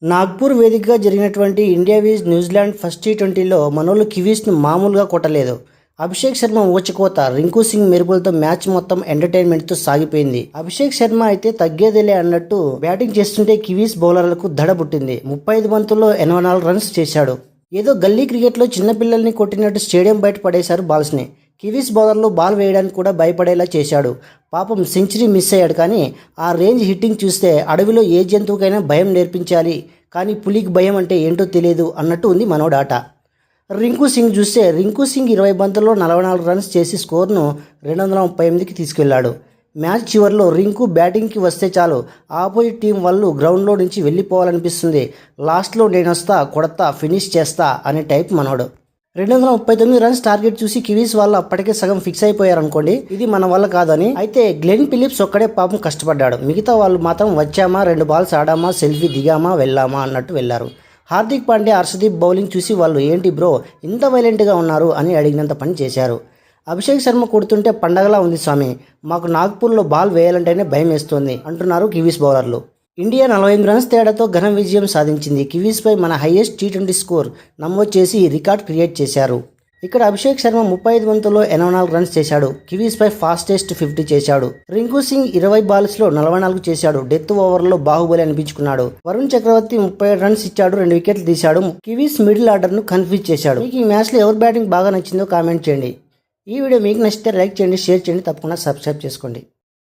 నాగ్పూర్ వేదికగా జరిగినటువంటి India వీస్ New Zealand first టీ20లో మనోళ్ళు కివీస్ను మామూలుగా కొట్టలేదు. అభిషేక్ శర్మ ఊచకోత, రింకు సింగ్ మెరుపులతో మ్యాచ్ మొత్తం ఎంటర్టైన్మెంట్తో సాగిపోయింది. అభిషేక్ శర్మ అయితే తగ్గేదేలే అన్నట్టు బ్యాటింగ్ చేస్తుంటే కివీస్ బౌలర్లకు దడ పుట్టింది. 35 బంతుల్లో 84 రన్స్ చేశాడు. ఏదో గల్లీ క్రికెట్లో చిన్నపిల్లల్ని కొట్టినట్టు స్టేడియం బయట పడేశారు బాల్స్ని. కివీస్ బౌలర్లు బాల్ వేయడానికి కూడా భయపడేలా చేశాడు. పాపం సెంచరీ మిస్ అయ్యాడు. కానీ ఆ రేంజ్ హిట్టింగ్ చూస్తే అడవిలో ఏ జంతువుకైనా భయం నేర్పించాలి, కానీ పులికి భయం అంటే ఏంటో తెలియదు అన్నట్టు ఉంది మనోడాట. రింకు సింగ్ చూస్తే రింకు సింగ్ 20 బంతుల్లో 44 రన్స్ చేసి స్కోర్ను 238కి తీసుకెళ్లాడు. మ్యాచ్ చివరిలో రింకు బ్యాటింగ్కి వస్తే చాలు ఆపోజిట్ టీం వాళ్ళు గ్రౌండ్లో నుంచి వెళ్ళిపోవాలనిపిస్తుంది. లాస్ట్లో నేనొస్తా, కొడతా, ఫినిష్ చేస్తా అనే టైప్ మనోడు. 239 రన్స్ టార్గెట్ చూసి కివీస్ వాళ్ళు అప్పటికే సగం ఫిక్స్ అయిపోయారనుకోండి, ఇది మన వల్ల కాదని. అయితే గ్లెన్ ఫిలిప్స్ ఒక్కడే పాపం కష్టపడ్డాడు. మిగతా వాళ్ళు మాత్రం వచ్చామా, 2 బాల్స్ ఆడామా, సెల్ఫీ దిగామా, వెళ్ళామా అన్నట్టు వెళ్లారు. హార్దిక్ పాండ్యా, హర్షదీప్ బౌలింగ్ చూసి వాళ్ళు ఏంటి బ్రో ఇంత వైలెంట్గా ఉన్నారు అని అడిగినంత పని చేశారు. అభిషేక్ శర్మ కొడుతుంటే పండగలా ఉంది స్వామి, మాకు నాగ్పూర్లో బాల్ వేయాలంటేనే భయం వేస్తుంది అంటున్నారు కివీస్ బౌలర్లు. ఇండియా 48 రన్స్ తేడాతో ఘన విజయం సాధించింది. కివీస్పై మన హైయెస్ట్ టీ20 స్కోర్ నమోదు చేసి రికార్డ్ క్రియేట్ చేశారు. ఇక్కడ అభిషేక్ శర్మ 35 బంతుల్లో 84 రన్స్ చేశాడు. కివీస్పై ఫాస్టెస్ట్ 50 చేశాడు. రింకు సింగ్ 20 బాల్స్లో 44 చేశాడు. డెత్ ఓవర్లో బాహుబలి అనిపించుకున్నాడు. వరుణ్ చక్రవర్తి 37 రన్స్ ఇచ్చాడు, 2 వికెట్లు తీశాడు. కివీస్ మిడిల్ ఆర్డర్ను కన్ఫ్యూజ్ చేశాడు. మీకు ఈ మ్యాచ్లో ఎవరి బ్యాటింగ్ బాగా నచ్చిందో కామెంట్ చేయండి. ఈ వీడియో మీకు నచ్చితే లైక్ చేయండి, షేర్ చేయండి, తప్పకుండా సబ్స్క్రైబ్ చేసుకోండి.